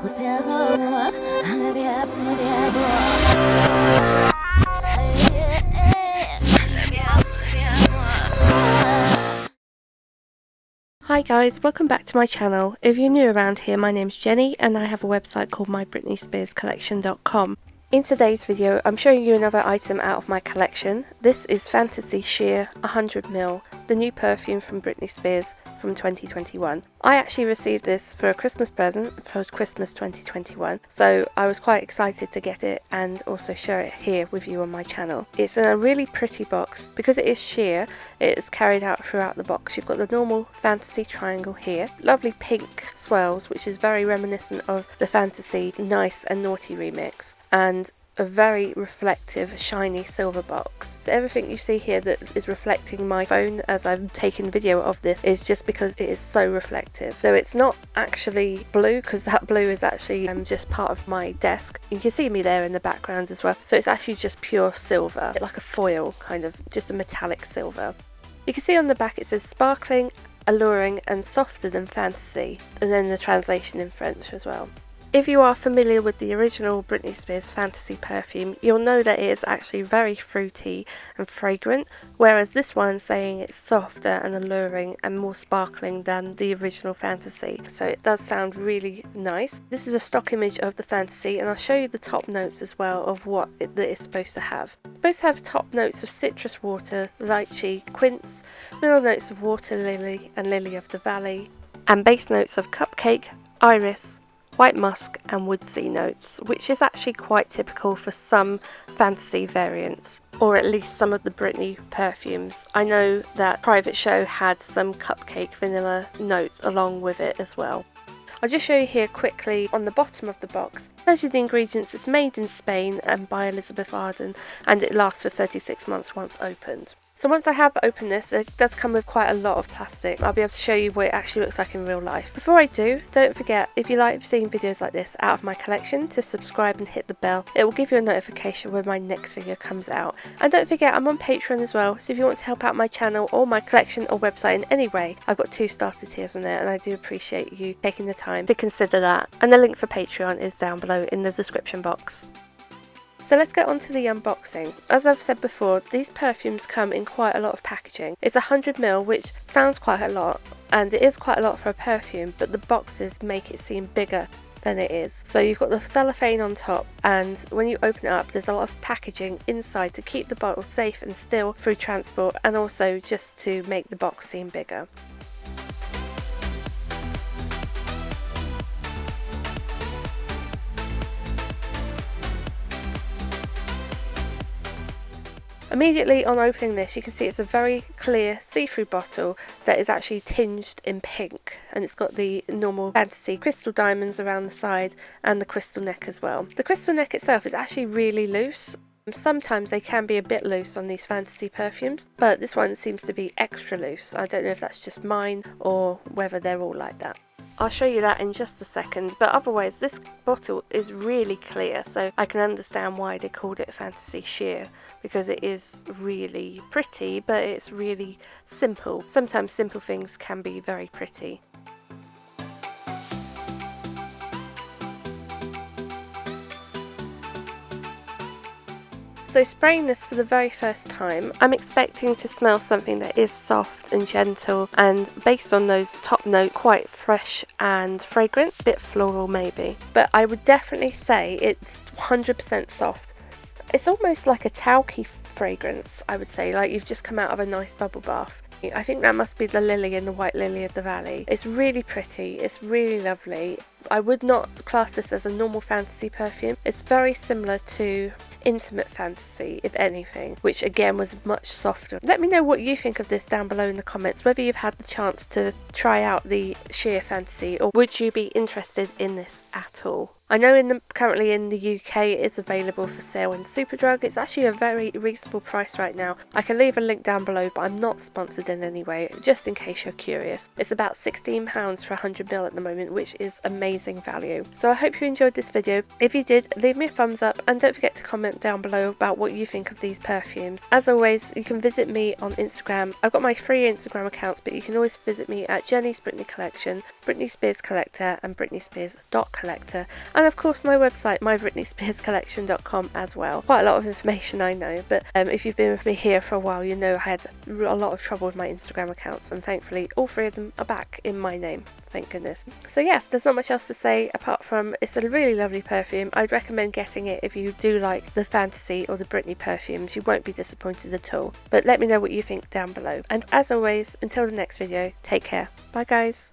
Hi guys, welcome back to my channel. If you're new around here, my name's Jenny and I have a website called mybritneyspearscollection.com. In today's video, I'm showing you another item out of my collection. This is Fantasy Sheer 100ml, the new perfume from Britney Spears from 2021. I actually received this for a Christmas present for Christmas 2021, so I was quite excited to get it and also share it here with you on my channel. It's in a really pretty box. Because it is sheer, it is carried out throughout the box. You've got the normal fantasy triangle here, lovely pink swirls, which is very reminiscent of the Fantasy Nice and Naughty remix, and a very reflective shiny silver box. So everything you see here that is reflecting my phone as I'm taking video of this is just because it is so reflective. So it's not actually blue, because that blue is actually just part of my desk. You can see me there in the background as well. So it's actually just pure silver, like a foil, kind of just a metallic silver. You can see on the back it says sparkling, alluring and softer than fantasy, and then the translation in French as well. If you are familiar with the original Britney Spears Fantasy perfume, you'll know that it is actually very fruity and fragrant, whereas this one's saying it's softer and alluring and more sparkling than the original Fantasy. So it does sound really nice. This is a stock image of the Fantasy, and I'll show you the top notes as well of what it is supposed to have. It's supposed to have top notes of citrus water, lychee, quince, middle notes of water lily and lily of the valley, and base notes of cupcake, iris, white musk and woodsy notes, which is actually quite typical for some fantasy variants, or at least some of the Britney perfumes. I know that Private Show had some cupcake vanilla notes along with it as well. I'll just show you here quickly on the bottom of the box. As the ingredients, it's made in Spain and by Elizabeth Arden, and it lasts for 36 months once opened. So once I have opened this, it does come with quite a lot of plastic. I'll be able to show you what it actually looks like in real life. Before I do, don't forget, if you like seeing videos like this out of my collection, to subscribe and hit the bell. It will give you a notification when my next video comes out. And don't forget, I'm on Patreon as well, so if you want to help out my channel or my collection or website in any way, I've got 2 starter tiers on there, and I do appreciate you taking the time to consider that. And the link for Patreon is down below in the description box. So let's get on to the unboxing. As I've said before, these perfumes come in quite a lot of packaging. It's 100ml, which sounds quite a lot, and it is quite a lot for a perfume, but the boxes make it seem bigger than it is. So you've got the cellophane on top, and when you open it up, there's a lot of packaging inside to keep the bottle safe and still through transport, and also just to make the box seem bigger. Immediately on opening this, you can see it's a very clear see-through bottle that is actually tinged in pink, and it's got the normal fantasy crystal diamonds around the side and the crystal neck as well. The crystal neck itself is actually really loose. Sometimes they can be a bit loose on these fantasy perfumes, but this one seems to be extra loose. I don't know if that's just mine or whether they're all like that. I'll show you that in just a second, but otherwise this bottle is really clear, so I can understand why they called it Fantasy Sheer, because it is really pretty, but it's really simple. Sometimes simple things can be very pretty. So spraying this for the very first time, I'm expecting to smell something that is soft and gentle, and based on those top notes, quite fresh and fragrant, a bit floral maybe. But I would definitely say it's 100% soft. It's almost like a talky fragrance, I would say, like you've just come out of a nice bubble bath. I think that must be the lily and the white lily of the valley. It's really pretty, it's really lovely. I would not class this as a normal fantasy perfume. It's very similar to Intimate Fantasy, if anything, which again was much softer. Let me know what you think of this down below in the comments, whether you've had the chance to try out the Sheer Fantasy, or would you be interested in this at all. I know currently in the UK it is available for sale in Superdrug. It's actually a very reasonable price right now. I can leave a link down below, but I'm not sponsored in any way, just in case you're curious. It's about £16 for 100ml at the moment, which is amazing. amazing value. So I hope you enjoyed this video. If you did, leave me a thumbs up and don't forget to comment down below about what you think of these perfumes. As always, you can visit me on Instagram. I've got my free Instagram accounts, but you can always visit me at Jenny's Britney Collection, Britney Spears Collector and Britney Spears Collector, and of course my website mybritneyspearscollection.com as well. Quite a lot of information, I know, but if you've been with me here for a while, you know I had a lot of trouble with my Instagram accounts, and thankfully all three of them are back in my name, thank goodness. So yeah, there's not much else to say apart from it's a really lovely perfume. I'd recommend getting it if you do like the fantasy or the Britney perfumes. You won't be disappointed at all, but let me know what you think down below. And as always, until the next video, take care. Bye guys.